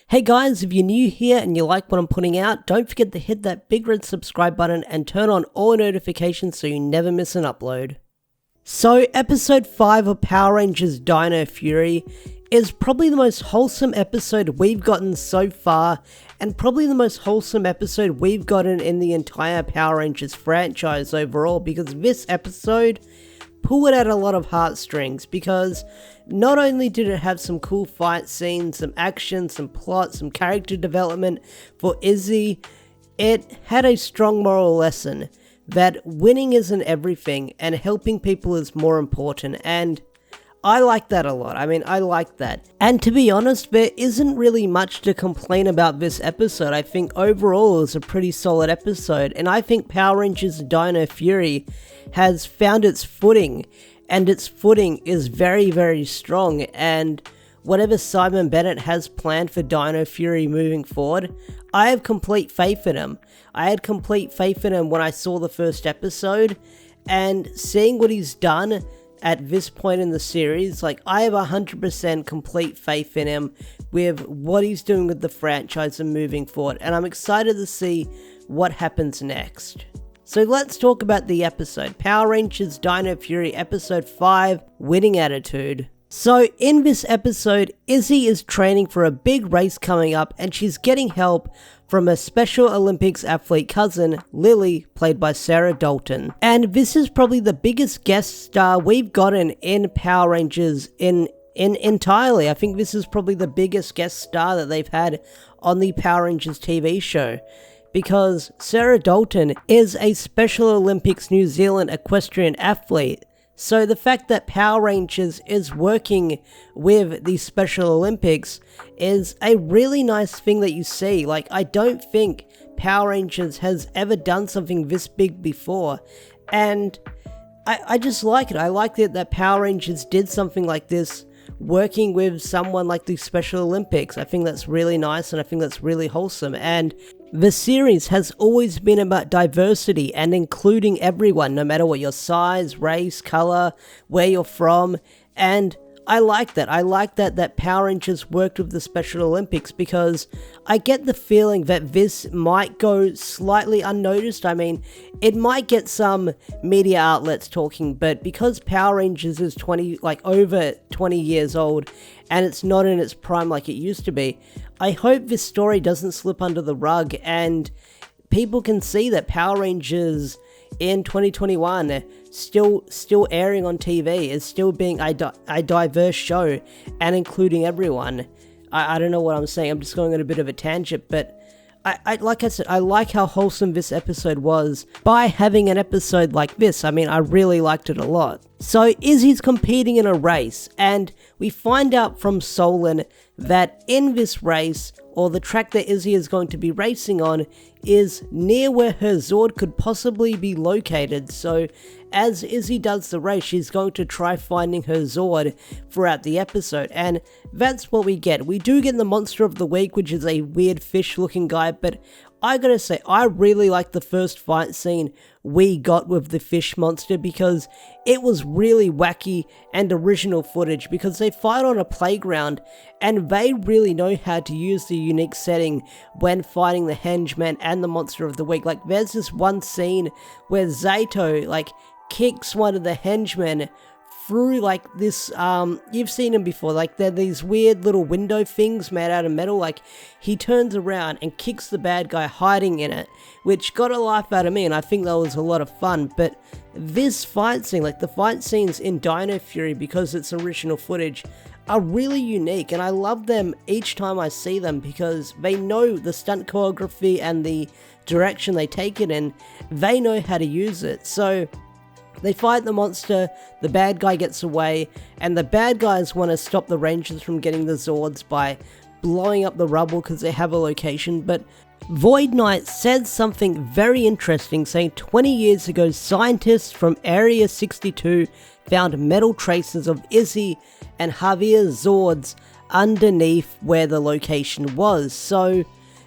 Hey guys, if you're new here and you like what I'm putting out, don't forget to hit that big red subscribe button and turn on all notifications so you never miss an upload. So, episode 5 of Power Rangers Dino Fury is probably the most wholesome episode we've gotten so far, and probably the most wholesome episode we've gotten in the entire Power Rangers franchise overall, because this episode pulled out a lot of heartstrings, because not only did it have some cool fight scenes, some action, some plot, some character development for Izzy, it had a strong moral lesson that winning isn't everything and helping people is more important, and I like that a lot. I like that. And to be honest, there isn't really much to complain about this episode. I think overall it's a pretty solid episode, and I think Power Rangers Dino Fury has found its footing, and its footing is very, very strong, and whatever Simon Bennett has planned for Dino Fury moving forward, I have complete faith in him. I had complete faith in him when I saw the first episode, and seeing what he's done at this point in the series, I have 100% complete faith in him with what he's doing with the franchise and moving forward, and I'm excited to see what happens next. So let's talk about the episode. Power Rangers Dino Fury Episode 5, Winning Attitude. So in this episode, Izzy is training for a big race coming up, and she's getting help from a Special Olympics athlete cousin, Lily, played by Sarah Dalton. And this is probably the biggest guest star we've gotten in Power Rangers in entirely. I think this is probably the biggest guest star that they've had on the Power Rangers TV show, because Sarah Dalton is a Special Olympics New Zealand equestrian athlete. So the fact that Power Rangers is working with the Special Olympics is a really nice thing that you see. I don't think Power Rangers has ever done something this big before, and I just like it. I like it that Power Rangers did something like this, working with someone like the Special Olympics. I think that's really nice, and I think that's really wholesome, and the series has always been about diversity and including everyone, no matter what your size, race, color, where you're from, and I like that. I like that Power Rangers worked with the Special Olympics, because I get the feeling that this might go slightly unnoticed. It might get some media outlets talking, but because Power Rangers is over 20 years old, and it's not in its prime like it used to be, I hope this story doesn't slip under the rug, and people can see that Power Rangers in 2021 still airing on TV, is still being a diverse show and including everyone. I don't know what I'm saying, I'm just going on a bit of a tangent, but like I said, I like how wholesome this episode was by having an episode like this. I really liked it a lot. So Izzy's competing in a race, and we find out from Solon that in this race, or the track that Izzy is going to be racing on, is near where her Zord could possibly be located. So as Izzy does the race, she's going to try finding her Zord throughout the episode, and that's what we get. We do get the Monster of the Week, which is a weird fish looking guy, but I gotta say, I really like the first fight scene we got with the fish monster, because it was really wacky and original footage, because they fight on a playground and they really know how to use the unique setting when fighting the henchman and the Monster of the Week. There's this one scene where Zato kicks one of the henchmen through this, you've seen him before, they're these weird little window things made out of metal. He turns around and kicks the bad guy hiding in it, which got a laugh out of me, and I think that was a lot of fun. But this fight scene, the fight scenes in Dino Fury, because it's original footage, are really unique, and I love them each time I see them, because they know the stunt choreography and the direction they take it in, they know how to use it. So they fight the monster, the bad guy gets away, and the bad guys want to stop the Rangers from getting the Zords by blowing up the rubble because they have a location. But Void Knight said something very interesting, saying 20 years ago, scientists from Area 62 found metal traces of Izzy and Javier's Zords underneath where the location was. So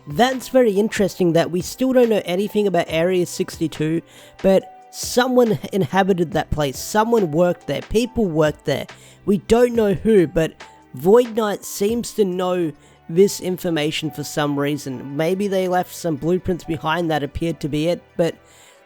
that's very interesting that we still don't know anything about Area 62, but someone inhabited that place, someone worked there, people worked there. We don't know who, but Void Knight seems to know this information for some reason. Maybe they left some blueprints behind that appeared to be it, but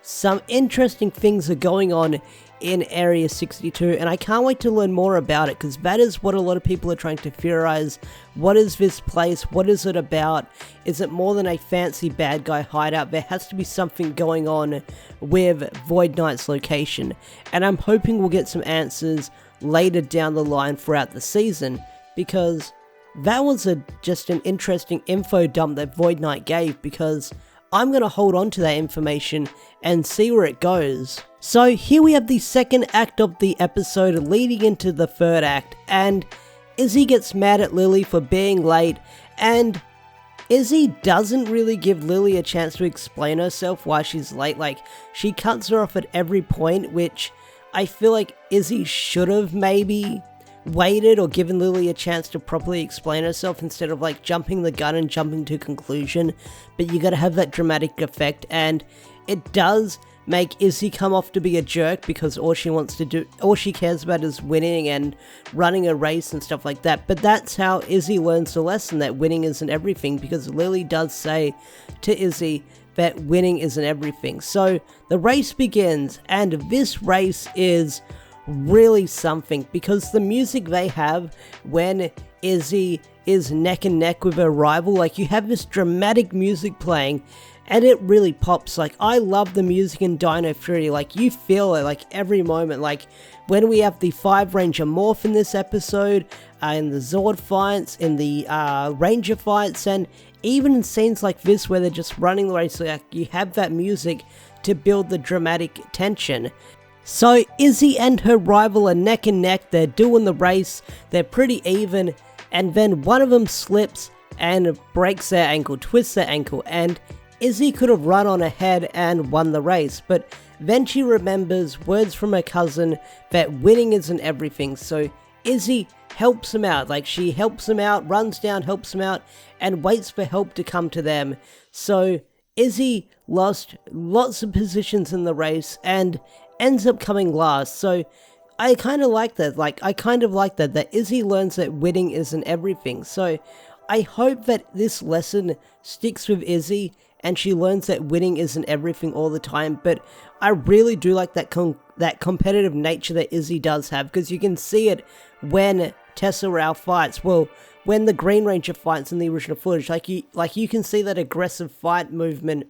some interesting things are going on in Area 62, and I can't wait to learn more about it, because that is what a lot of people are trying to theorize. What is this place? What is it about? Is it more than a fancy bad guy hideout? There has to be something going on with Void Knight's location, and I'm hoping we'll get some answers later down the line throughout the season, because that was just an interesting info dump that Void Knight gave, because I'm going to hold on to that information and see where it goes. So here we have the second act of the episode leading into the third act, and Izzy gets mad at Lily for being late, and Izzy doesn't really give Lily a chance to explain herself why she's late. Like, she cuts her off at every point, which I feel like Izzy should have maybe waited or given Lily a chance to properly explain herself instead of like jumping the gun and jumping to conclusion. But you gotta have that dramatic effect, and it does make Izzy come off to be a jerk, because all she cares about is winning and running a race and stuff like that. But that's how Izzy learns the lesson that winning isn't everything, because Lily does say to Izzy that winning isn't everything. So the race begins, and this race is really something, because the music they have when Izzy is neck and neck with her rival, like, you have this dramatic music playing and it really pops. Like, I love the music in Dino Fury. Like, you feel it like every moment. Like when we have the 5 Ranger morph in this episode, in the Zord fights, in the Ranger fights, and even in scenes like this where they're just running the race, like, you have that music to build the dramatic tension. So Izzy and her rival are neck and neck, they're doing the race, they're pretty even, and then one of them slips and breaks their ankle, twists their ankle, and Izzy could have run on ahead and won the race, but then she remembers words from her cousin that winning isn't everything, so Izzy helps him out. Like, she helps him out, runs down, helps him out, and waits for help to come to them. So Izzy lost lots of positions in the race and ends up coming last. So I kind of like that. That Izzy learns that winning isn't everything. So I hope that this lesson sticks with Izzy and she learns that winning isn't everything all the time. But I really do like that competitive nature that Izzy does have, because you can see it when Tessa Rao fights. Well, when the Green Ranger fights in the original footage, you can see that aggressive fight movement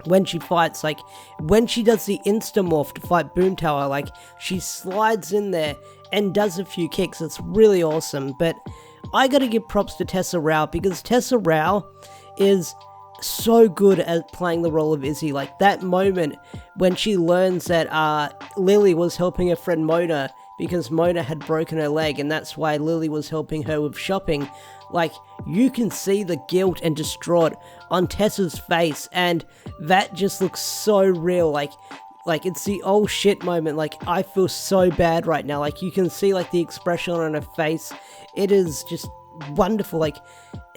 when she fights. Like, when she does the insta-morph to fight Boom Tower, like, she slides in there and does a few kicks. It's really awesome. But I gotta give props to Tessa Rao, because Tessa Rao is so good at playing the role of Izzy. Like, that moment when she learns that Lily was helping her friend Mona because Mona had broken her leg, and that's why Lily was helping her with shopping. Like, you can see the guilt and distraught on Tessa's face, and that just looks so real. Like it's the oh shit moment. Like, I feel so bad right now. Like, you can see like the expression on her face. It is just wonderful. Like,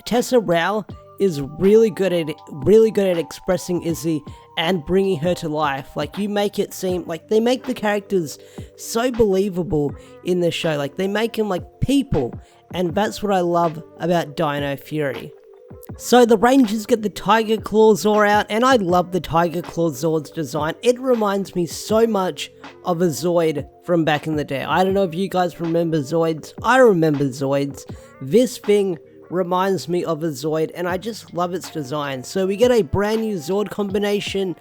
Tessa Rao is really good at expressing Izzy and bringing her to life. Like, you make it seem like they make the characters so believable in the show. Like, they make them like people, and that's what I love about Dino Fury. So the Rangers get the Tiger Claw Zord out, and I love the Tiger Claw Zord's design. It reminds me so much of a Zoid from back in the day. I don't know if you guys remember Zoids. I remember Zoids. This thing reminds me of a Zoid, and I just love its design. So we get a brand new Zord combination,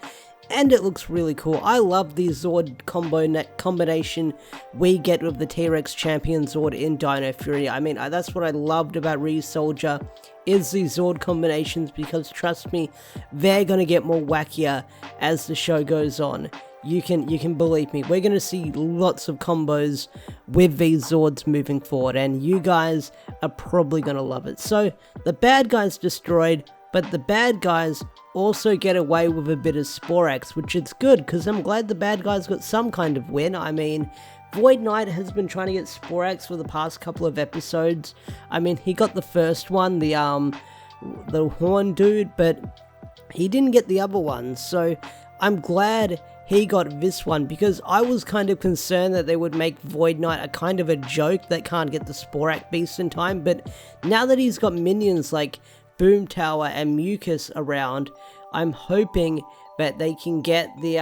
and it looks really cool. I love the Zord combination we get with the T-Rex Champion Zord in Dino Fury. I mean, that's what I loved about Re-Soldier, is the Zord combinations, because trust me, they're gonna get more wackier as the show goes on. You can believe me, we're gonna see lots of combos with these Zords moving forward, and you guys are probably gonna love it. So the bad guys destroyed, but the bad guys also get away with a bit of Sporax, which is good, because I'm glad the bad guys got some kind of win. I mean, Void Knight has been trying to get Sporax for the past couple of episodes. I mean, he got the first one, the horn dude, but he didn't get the other one. So I'm glad he got this one, because I was kind of concerned that they would make Void Knight a kind of a joke that can't get the Sporak Beast in time, but now that he's got minions like Boom Tower and Mucus around, I'm hoping that they can get the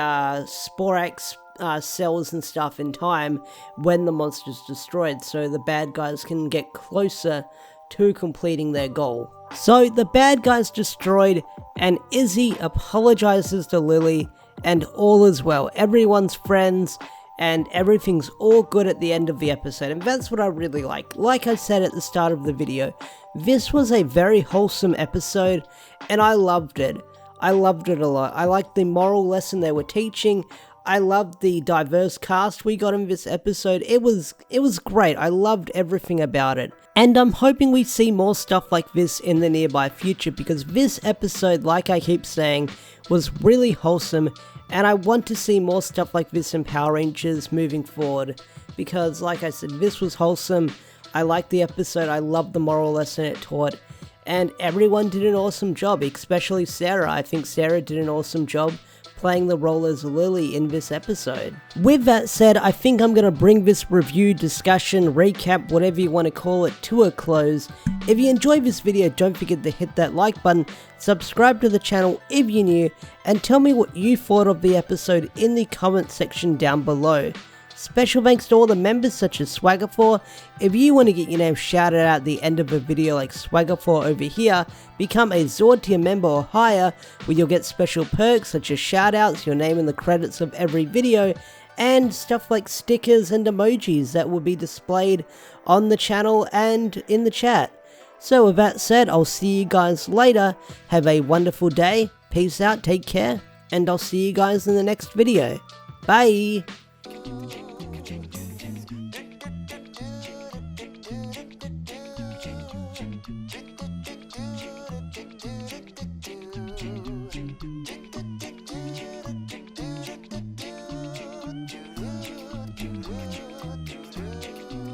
Sporax cells and stuff in time when the monster's destroyed, so the bad guys can get closer to completing their goal. So the bad guys destroyed, and Izzy apologizes to Lily, and all is well. Everyone's friends, and everything's all good at the end of the episode, and that's what I really like. Like I said at the start of the video, this was a very wholesome episode, and I loved it. I loved it a lot. I liked the moral lesson they were teaching. I loved the diverse cast we got in this episode. It was great. I loved everything about it. And I'm hoping we see more stuff like this in the nearby future, because this episode, like I keep saying, was really wholesome, and I want to see more stuff like this in Power Rangers moving forward, because like I said, this was wholesome. I liked the episode, I loved the moral lesson it taught, and everyone did an awesome job, especially Sarah. I think Sarah did an awesome job playing the role as Lily in this episode. With that said, I think I'm going to bring this review, discussion, recap, whatever you want to call it, to a close. If you enjoyed this video, don't forget to hit that like button, subscribe to the channel if you're new, and tell me what you thought of the episode in the comment section down below. Special thanks to all the members such as Swagger4. If you want to get your name shouted out at the end of a video like Swagger4 over here, become a Zord tier member or higher, where you'll get special perks such as shoutouts, your name in the credits of every video, and stuff like stickers and emojis that will be displayed on the channel and in the chat. So with that said, I'll see you guys later. Have a wonderful day, peace out, take care, and I'll see you guys in the next video. Bye!